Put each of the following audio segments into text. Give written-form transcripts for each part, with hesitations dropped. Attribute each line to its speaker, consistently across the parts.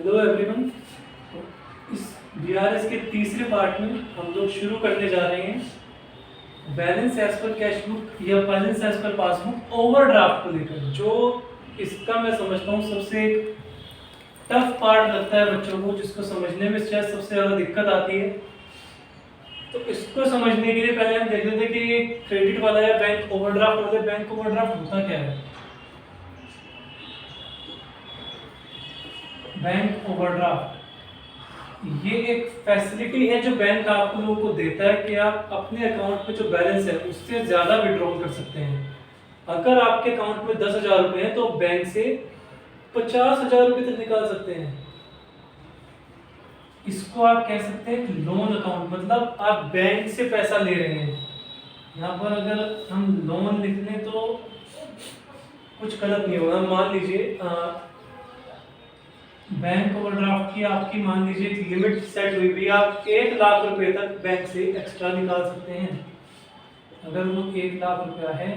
Speaker 1: Hello everyone. इस BRS के तीसरे पार्ट में हम लोग शुरू करने जा रहे हैं बैलेंस एज पर कैश बुक या बैलेंस एज पर पासबुक ओवरड्राफ्ट को लेकर। जो इसका मैं समझता हूँ सबसे एक टफ पार्ट लगता है बच्चों को, जिसको समझने में शायद सबसे ज़्यादा दिक्कत आती है। तो इसको समझने के लिए पहले हम देख लेते हैं कि क्रेडिट वाला या बैंक ओवरड्राफ्ट वाले बैंक ओवरड्राफ्ट होता क्या है। बैंक ओवरड्राफ्ट ये एक फैसिलिटी है जो बैंक आप लोगों को देता है कि आप अपने अकाउंट में जो बैलेंस है उससे ज़्यादा विड्रॉल कर सकते हैं। अगर आपके अकाउंट में 10,000 रुपये हैं तो बैंक से 50,000 रुपये तक निकाल सकते हैं। इसको आप कह सकते हैं लोन अकाउंट, मतलब आप बैंक से पैसा ले रहे हैं। यहाँ पर अगर हम लोन लिख लें तो कुछ गलत नहीं होगा। मान लीजिए बैंक ओवरड्राफ्ट की आपकी मान लीजिए एक लिमिट सेट हुई हुई, आप 1 लाख रुपए तक बैंक से एक्स्ट्रा निकाल सकते हैं। अगर वो 1 लाख रुपया है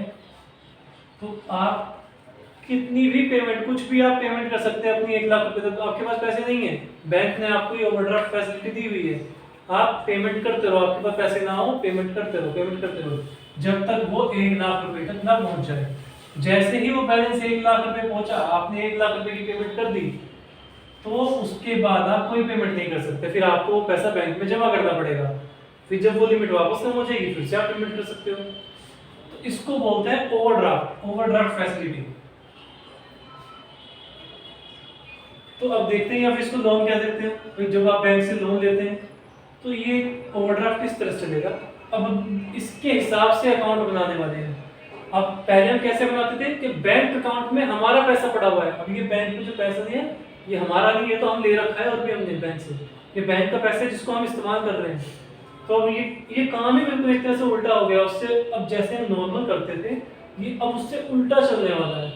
Speaker 1: तो आप कितनी भी पेमेंट, कुछ भी आप पेमेंट कर सकते हैं अपनी 1 लाख रुपए तक। आपके पास पैसे नहीं है, बैंक ने आपको ये ओवरड्राफ्ट फैसिलिटी दी हुई है। आप पेमेंट करते रहो, आपके पास पैसे ना हो पेमेंट करते रहो, पेमेंट करते रहो जब तक वो 1 लाख रुपए तक ना पहुंच जाए। जैसे ही वो बैलेंस 1 लाख रुपए पहुंचा, आपने 1 लाख रुपए की पेमेंट कर दी, तो उसके बाद आप कोई पेमेंट नहीं कर सकते। फिर आपको वो पैसा बैंक में जमा करना पड़ेगा। फिर जब वो लिमिट वापस कम हो जाएगी फिर से आप पेमेंट कर सकते हो। तो इसको बोलते हैं ओवरड्राफ्ट फैसिलिटी। तो अब देखते हैं, या फिर इसको लोन क्या देते हैं। तो जब आप बैंक से लोन लेते हैं तो ये ओवरड्राफ्ट किस तरह से चलेगा। अब इसके हिसाब से अकाउंट बनाने वाले हैं। अब पहले हम कैसे बनाते थे कि बैंक अकाउंट में हमारा पैसा पड़ा हुआ है। अब ये बैंक में जो पैसा दिया ये हमारा नहीं है, तो हम ले रखा है और भी हमने बैंक से, ये बैंक का पैसा है जिसको हम इस्तेमाल कर रहे हैं। तो अब ये काम ही बिल्कुल एक तरह से उल्टा हो गया उससे। अब जैसे हम नॉर्मल करते थे ये अब उससे उल्टा चलने वाला है।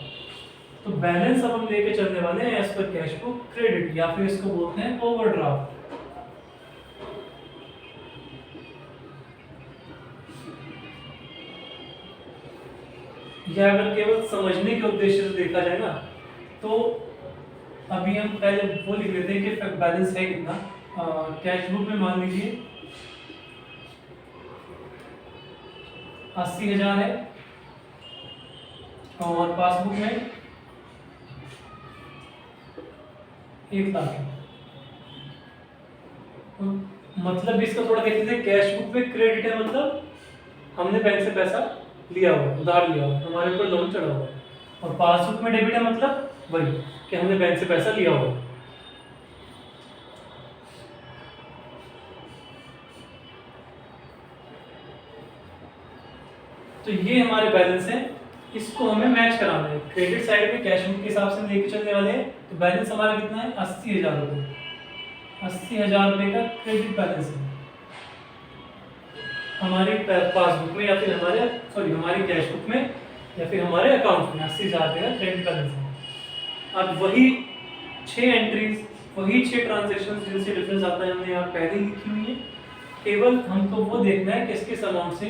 Speaker 1: तो बैलेंस अब हम लेके चलने वाले हैं एज पर कैश बुक क्रेडिट, या फिर इसको बोलते हैं ओवरड्राफ्ट। या अगर केवल समझने के उद्देश्य से देखा जाए ना, तो अभी हम पहले वो लिख लेते हैं कि बैलेंस है कितना। कैश बुक में मान लीजिए 80,000 है और पासबुक में 1 लाख है। तो मतलब इसका थोड़ा देख लेते हैं। कैश बुक में क्रेडिट है, मतलब हमने बैंक से पैसा लिया हुआ, उधार लिया हुआ, हमारे ऊपर लोन चढ़ा हुआ है। और पासबुक में डेबिट है, मतलब वही कि हमने बैंक से पैसा लिया हुआ। तो ये हमारे बैलेंस हैं, इसको हमें मैच कराना है। क्रेडिट साइड में कैश बुक के हिसाब से लेके चलने वाले हैं। तो बैलेंस हमारा कितना है 80,000 रुपये। 80,000 रुपये का क्रेडिट बैलेंस है हमारी पासबुक में, या फिर हमारी कैश बुक में, या फिर हमारे अकाउंट में 80,000 रुपये का क्रेडिट बैलेंस है। अब वही 6 एंट्रीज, वही 6 ट्रांजेक्शन जिनसे डिफरेंस आता है हमने यहाँ पहले लिखी हुई है। केवल हमको वो देखना है कि इसके अमाउंट से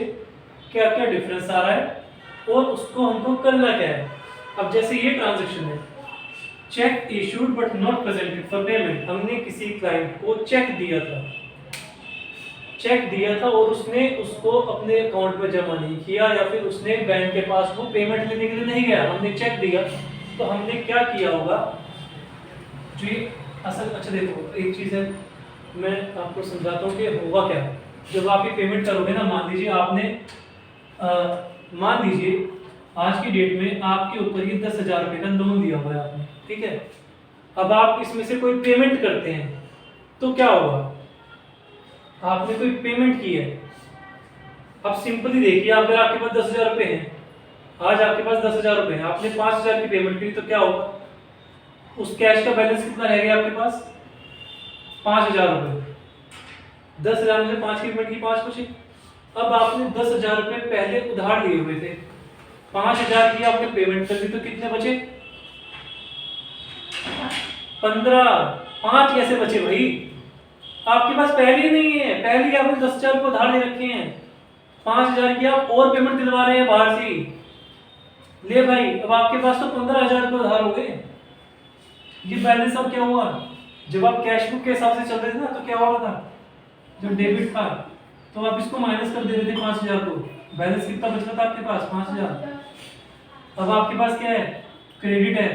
Speaker 1: क्या क्या डिफरेंस आ रहा है और उसको हमको करना क्या है। अब जैसे ये ट्रांजेक्शन है, check issued but not presented for payment. हमने किसी क्लाइंट को चेक दिया था और उसने उसको अपने अकाउंट में जमा नहीं किया, या फिर उसने बैंक के पास वो पेमेंट लेने के लिए नहीं गया। हमने चेक दिया तो हमने क्या किया होगा जो ये अच्छा देखो, एक चीज़ है मैं आपको समझाता हूँ कि होगा क्या। जब आप ये पेमेंट करोगे ना, मान लीजिए आज की डेट में आपके ऊपर ये 10,000 रुपये का लोन लिया हुआ है आपने, ठीक है। अब आप इसमें से कोई पेमेंट करते हैं तो क्या होगा, आपने कोई पेमेंट की है। अब सिंपली देखिए, अगर आपके पास 10,000 रुपये हैं, आज आपके पास 10,000 रुपये हैं, आपने 5,000 की पेमेंट की, तो क्या होगा, उस कैश का बैलेंस कितना रह गया आपके पास 5,000 रुपये। 10,000 में से 5 की पेमेंट की, 5 बचे। अब आपने 10,000 रुपये पहले उधार लिए हुए थे, 5,000 की आपने पेमेंट कर दी, तो कितने बचे 15। 5 कैसे बचे भाई, आपके पास पहले ही नहीं है, पहले आपने 10,000 रुपये उधार ले रखे हैं, 5,000 की आप और पेमेंट दिलवा रहे हैं बाहर से। ले भाई, अब आपके पास तो 15,000 रुपये उधार हो गए। ये बैलेंस अब क्या हुआ जब आप कैश बुक के हिसाब से चल रहे थे ना तो क्या हो रहा था, जो डेबिट था तो आप इसको माइनस कर दे रहे थे 5000 को, बैलेंस कितना बच रहा था आपके पास 5000। अब आपके पास क्या है, क्रेडिट है,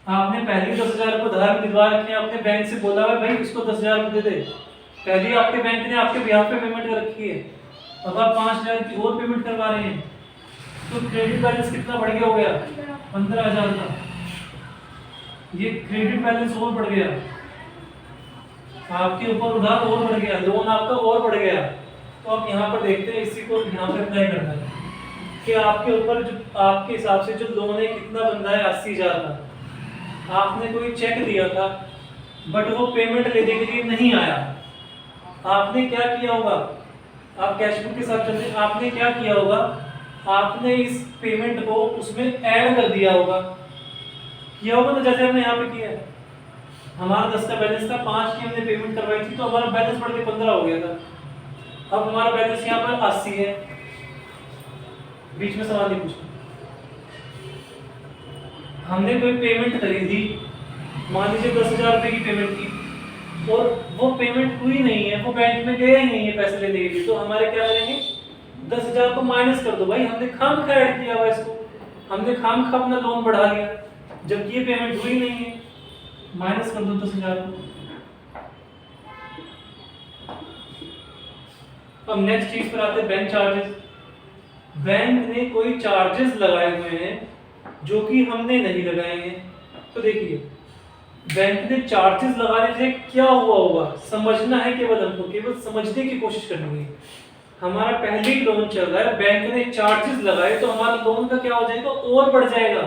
Speaker 1: आपने पहले 10,000 को उधार में दिलवा रखे हैं, अपने बैंक से बोला है भाई इसको 10,000 दे दे, पहले आपके बैंक ने आपके ब्याज पे पेमेंट कर रखी है, अब आप 5,000 की और पेमेंट करवा रहे हैं, तो क्रेडिट बैलेंस कितना बढ़ गया हो गया 15,000 का, ये क्रेडिट बैलेंस और बढ़ गया, आपके ऊपर उधार और बढ़ गया, लोन आपका और बढ़ गया। तो आप यहाँ पर देखते हैं, इसी को यहाँ पे अप्लाई करना है कि आपके ऊपर जो आपके हिसाब से जो लोन है कितना बन रहा है 80,000 का, आपने कोई चेक दिया था बट वो पेमेंट लेने के लिए नहीं आया, आपने क्या किया होगा, आप कैश बुक के साथ चलते हैं, आपने क्या किया होगा, आपने इस पेमेंट को उसमें ऐड कर दिया होगा, किया होगा ना, जैसे हमने यहाँ पे किया है, हमारा 10 का बैलेंस था, 5 की हमने पेमेंट करवाई थी तो हमारा बैलेंस बढ़ के 15 हो गया था, अब हमारा बैलेंस यहाँ पर 80 है। बीच में सवाल नहीं पूछना, हमने कोई पेमेंट करी थी, मान लीजिए 10,000 रुपए की पेमेंट की और वो पेमेंट हुई नहीं है, वो बैंक में गया ही नहीं है पैसे लेने के लिए, तो हमारे क्या करेंगे, 10,000 को माइनस कर दो, भाई हमने खामखा ऐड किया हुआ इसको, हमने खामखा अपना लोन बढ़ा लिया, जबकि ये पेमेंट हुई नहीं है, माइनस कर दो 10,000 को। अब नेक्स्ट चीज पर आते हैं बैंक चार्जेस। बैंक ने कोई चार्जेस लगाए हुए हैं जो कि हमने नहीं लगाए हैं, तो देखिए बैंक ने चार्जेस लगाने से क्या हुआ होगा समझना है, केवल हमको केवल समझने की कोशिश करनी है। हमारा पहले ही लोन चल रहा है, बैंक ने चार्जेस लगाए तो हमारा लोन का क्या हो जाएगा, और बढ़ जाएगा।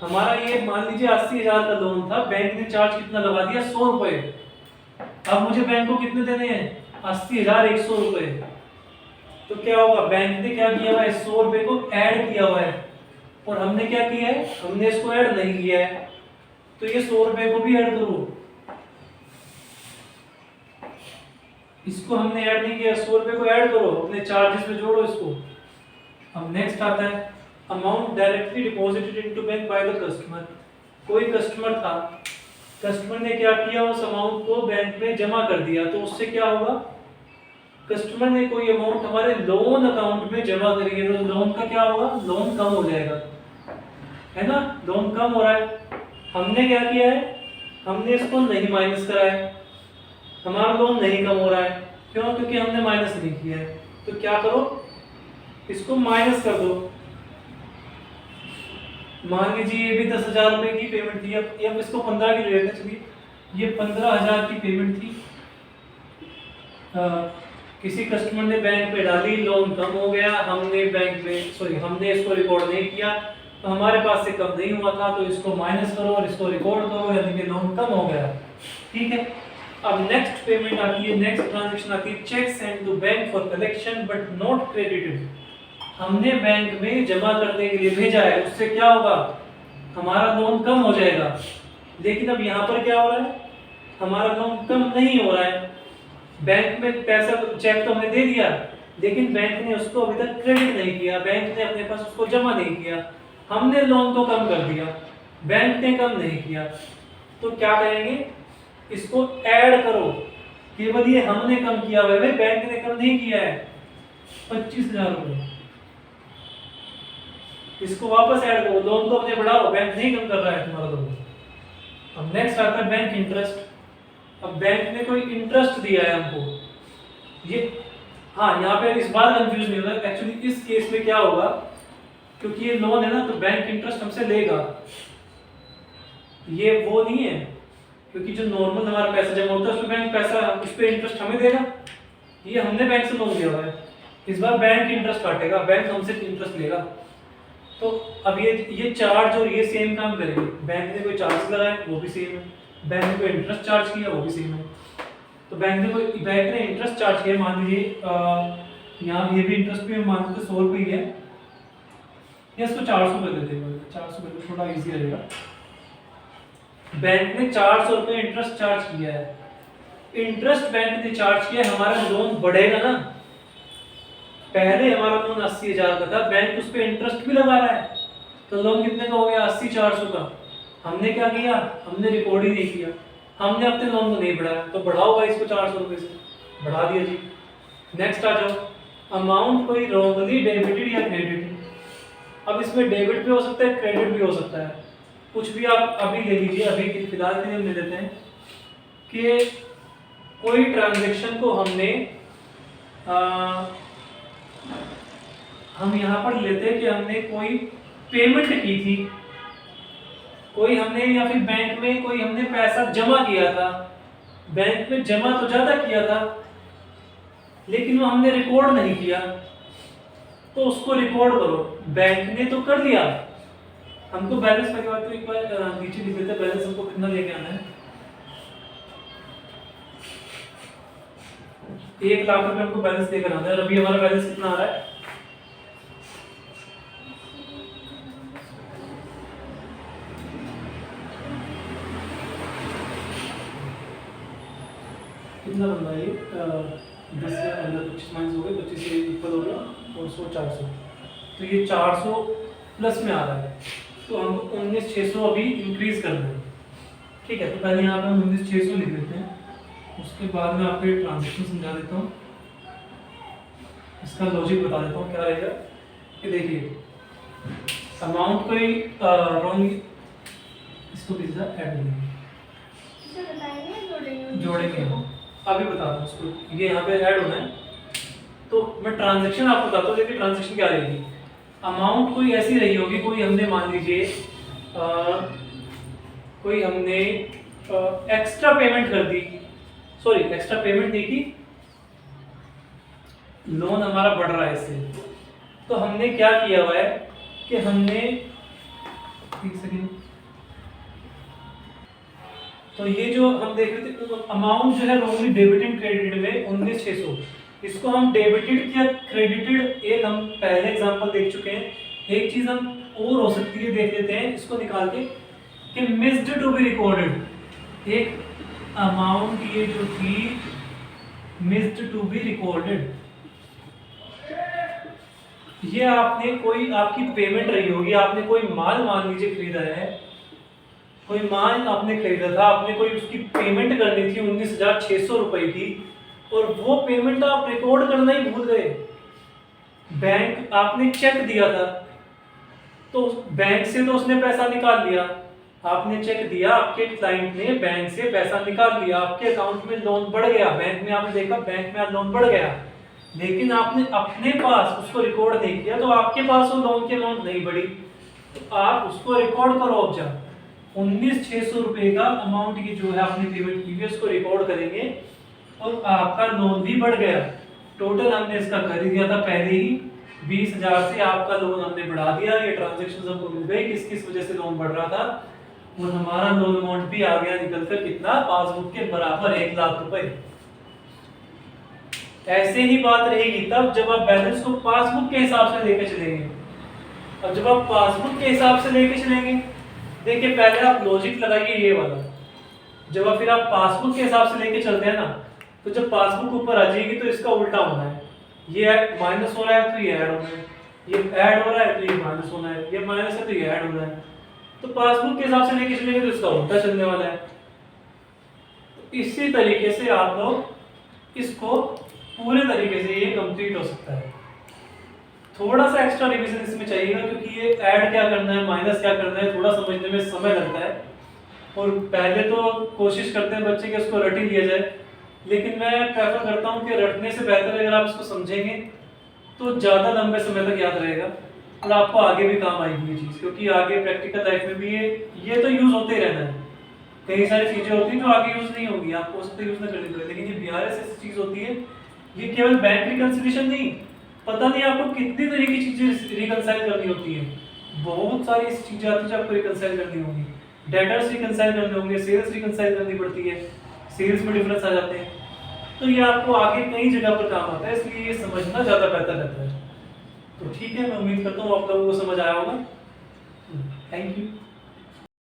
Speaker 1: हमारा ये मान लीजिए 80,000 का लोन था, बैंक ने चार्ज कितना लगा दिया 100 रुपए, अब मुझे बैंक को कितने देने हैं 80,100 रुपए, तो क्या होगा, बैंक ने क्या किया हुआ है 100 रुपए को ऐड किया हुआ है और हमने क्या किया है, हमने इसको ऐड नहीं किया है, तो ये 100 रुपए को भी ऐड करो, इसको हमने ऐड नहीं किया, 100 रुपए को ऐड करो, अपने चार्जेस में जोड़ो इसको। अब नेक्स्ट आता है amount directly deposited into bank by the customer. कोई कस्टमर था, कस्टमर ने क्या किया, उस अमाउंट को बैंक में जमा कर दिया, तो उससे क्या होगा, कस्टमर ने कोई अमाउंट हमारे लोन अकाउंट में जमा करी है, तो लोन का क्या होगा, लोन कम हो जाएगा, है ना, लोन कम हो रहा है। हमने क्या किया है, हमने इसको नहीं माइनस करा है, हमारा लोन नहीं कम हो रहा है, क्यों, क्योंकि हमने माइनस नहीं किया है, तो क्या करो, इसको माइनस कर दो। मान लीजिए ये भी 10,000 रुपए की पेमेंट थी, अब इसको 15 की ले लेते, चलिए ये 15,000 की पेमेंट थी, किसी कस्टमर ने बैंक पे डाली, लोन कम हो गया, हमने बैंक में हमने इसको रिकॉर्ड नहीं किया, तो हमारे पास से कम नहीं हुआ था, तो इसको माइनस करो और इसको रिकॉर्ड करो, यानी कि लोन कम हो गया, ठीक है। अब नेक्स्ट पेमेंट आती है, नेक्स्ट ट्रांजैक्शन आती है, cheque send to bank for collection but not credited. हमने बैंक में जमा करने के लिए भेजा है, उससे क्या होगा, हमारा लोन कम हो जाएगा, लेकिन अब यहाँ पर क्या हो रहा है, हमारा लोन कम नहीं हो रहा है, बैंक में पैसा चेक तो हमने दे दिया, लेकिन बैंक ने उसको अभी तक क्रेडिट नहीं किया, बैंक ने अपने पास उसको जमा नहीं किया, हमने लोन को कम कर दिया, बैंक ने कम नहीं किया, तो क्या करेंगे, इसको ऐड करो, केवल ये हमने कम किया हुआ है, बैंक ने कम नहीं किया है, 25,000 रुपए, इसको वापस ऐड करो, लोन को अपने बढ़ाओ, बैंक नहीं कम कर रहा है तुम्हारा लोन। अब नेक्स्ट आता है बैंक इंटरेस्ट। अब बैंक ने कोई इंटरेस्ट दिया है हमको, ये हाँ यहाँ पे इस बार कंफ्यूज नहीं होगा, एक्चुअली इस केस में क्या होगा, क्योंकि ये लोन है ना, तो बैंक इंटरेस्ट हमसे लेगा, ये वो नहीं है, क्योंकि जो नॉर्मल हमारा पैसा जमा होता है उसमें बैंक पैसा उस पर इंटरेस्ट हमें देगा, ये हमने बैंक से लोन लिया हुआ है, इस बार बैंक इंटरेस्ट काटेगा, बैंक हमसे इंटरेस्ट लेगा। तो अब ये चार्ज और ये सेम काम करेंगे, बैंक ने कोई चार्ज लगाया वो भी सेम है, बैंक ने कोई इंटरेस्ट चार्ज किया वो भी सेम है। तो बैंक ने इंटरेस्ट चार्ज किया, मान लीजिए यहाँ ये भी इंटरेस्ट भी मान लीजिए 100 रुपये ही है, या इसको 400 कर देते हैं, 400 कर थोड़ा इजी रहेगा। बैंक ने 400 रुपये इंटरेस्ट चार्ज किया है, इंटरेस्ट बैंक ने चार्ज किया, हमारा लोन बढ़ेगा ना, पहले हमारा लोन 80,000 का था, बैंक उस पर इंटरेस्ट भी लगा रहा है, तो लोन कितने का हो गया 80,400 का, हमने क्या किया, हमने रिकॉर्ड ही नहीं किया, हमने अपने लोन को नहीं बढ़ाया, तो बढ़ाओ भाई इसको 400 रुपये से, बढ़ा दिया जी। नेक्स्ट आ जाओ, अमाउंट कोई रॉन्गली डेबिटेड या क्रेडिटेड। अब इसमें डेबिट भी हो सकता है, क्रेडिट भी हो सकता है, कुछ भी आप अभी ले लीजिए। अभी फिलहाल के लिए हम ले लेते हैं कि कोई ट्रांजेक्शन को हमने हम यहाँ पर लेते हैं कि हमने कोई पेमेंट की थी, कोई हमने या फिर बैंक में कोई हमने पैसा जमा किया था, बैंक में जमा तो ज्यादा किया था लेकिन वो हमने रिकॉर्ड नहीं किया, तो उसको रिकॉर्ड करो। बैंक ने तो कर दिया, हमको बैलेंस के बाद तो एक बार नीचे लिख देते हैं बैलेंस हमको कितना लेके आना है। 1 लाख रुपए हमको बैलेंस लेकर आना है, और अभी हमारा बैलेंस कितना आ रहा है, कितना बन रहा है ये 10 से अंदर 25 माइनस हो गए, 25 से इक्वल हो गया और 100 400, तो ये 400 प्लस में आ रहा है, तो हमको 19,600 अभी इंक्रीज करना है। ठीक है, तो पहले यहाँ पे हम 19,600 लिख देते हैं, उसके बाद मैं आपको ट्रांजेक्शन समझा देता हूँ, इसका लॉजिक बता देता हूँ क्या रहेगा। कि देखिए अमाउंट कोई रॉन्ग, इसको किसी ऐड जोड़ेंगे हम, अभी बताता हूँ उसको, ये यहाँ पे ऐड होना है, तो मैं ट्रांजैक्शन आपको बताता हूँ। देखिए ट्रांजैक्शन क्या रहेगी, अमाउंट कोई ऐसी रही होगी, कोई हमने मान लीजिए कोई हमने एक्स्ट्रा पेमेंट कर दी, सॉरी एक्स्ट्रा पेमेंट नहीं की, लोन हमारा बढ़ रहा है इससे, तो हमने क्या किया हुआ है कि हमने एक सेकेंड, तो ये जो हम देख रहे थे अमाउंट जो है रॉन्गली डेबिटेड क्रेडिटेड में 19,600, इसको हम डेबिटेड या क्रेडिटेड, एक हम पहले एग्जांपल देख चुके हैं, एक चीज हम और हो सकती है देख लेते हैं इसको निकाल के कि मिस्ड टू बी रिकॉर्डेड, एक अमाउंट ये जो थी मिस्ड टू बी रिकॉर्डेड, ये आपने कोई आपकी पेमेंट रही होगी, आपने कोई माल मान लीजिए खरीदा है, कोई माल आपने खरीदा था, आपने कोई उसकी पेमेंट करनी थी 19,600 रुपए की, और वो पेमेंट आप रिकॉर्ड करना ही भूल गए। बैंक आपने चेक दिया था, तो बैंक से तो उसने पैसा निकाल लिया, आपने चेक दिया, आपके क्लाइंट ने बैंक से पैसा निकाल लिया, आपके अकाउंट में लोन बढ़ गया, बैंक में आपने देखा बैंक में आज लोन बढ़ गया, लेकिन आपने अपने पास उसको रिकॉर्ड नहीं किया, तो आपके पास वो लोन की अमाउंट नहीं बढ़ी, तो आप उसको रिकॉर्ड करो। अब जब 19,600 रुपए का अमाउंट की जो है आपने पेमेंट की है उसको रिकॉर्ड करेंगे, और आपका लोन भी बढ़ गया, टोटल हमने इसका कर दिया था पहले ही 20,000 से, आपका लोन हमने बढ़ा दिया, ये ट्रांजेक्शन हमको मिल गई किस किस वजह से लोन बढ़ रहा था, और हमारा लोन अमाउंट भी आ गया निकलकर कितना, पासबुक के बराबर 1 लाख रुपए। ऐसे ही बात रहेगी तब जब आप बैलेंस को पासबुक के हिसाब से लेके चलेंगे। अब जब आप पासबुक के हिसाब से लेके चलेंगे, देखिए पहले आप लॉजिक लगाइए ये वाला, जब आप फिर आप पासबुक के हिसाब से लेके चलते हैं ना, तो जब पासबुक ऊपर आ जाएगी तो इसका उल्टा होना है, ये माइनस हो रहा है तो ये ऐड होना है, ये ऐड हो रहा है तो ये माइनस होना है, ये माइनस है तो ये ऐड होना है, तो पासबुक के हिसाब से लेके चलेंगे तो इसका उल्टा चलने वाला है। तो इसी तरीके से आप लोग इसको पूरे तरीके से ये कंप्लीट हो सकता है। थोड़ा सा एक्स्ट्रा रिवीजन इसमें चाहिएगा, क्योंकि ये ऐड क्या करना है माइनस क्या करना है थोड़ा समझने में समय लगता है, और पहले तो कोशिश करते हैं बच्चे के इसको रट ही लिया जाए, लेकिन मैं प्रेफर करता हूँ कि रटने से बेहतर अगर आप इसको समझेंगे तो ज़्यादा लंबे समय तक याद रहेगा, और आपको आगे भी काम आएगी ये चीज़, क्योंकि आगे प्रैक्टिकल लाइफ में भी ये तो यूज़ होते ही रहना है। कई सारी चीज़ें होती हैं जो आगे यूज़ नहीं होगी, आपको हो सकता है यूज़ ना करनी पड़े, लेकिन ये BRS ऐसी चीज़ होती है, ये केवल बैंक रिकंसिलिएशन नहीं, पता नहीं आपको कितनी तरह की चीजें रिकंसाइल करनी होती है, बहुत सारी ऐसी चीजें आती है आपको रिकंसाइल करनी होगी, डेटर्स रिकंसाइल करने होंगे, सेल्स रिकंसाइल करनी पड़ती है, सेल्स में डिफरेंस आ जाते हैं, तो ये आपको आगे कई जगह पर काम आता है, इसलिए ये समझना ज्यादा बेहतर रहता है। तो ठीक है, मैं उम्मीद करता हूँ आप लोगों को समझ आया होगा। Thank you.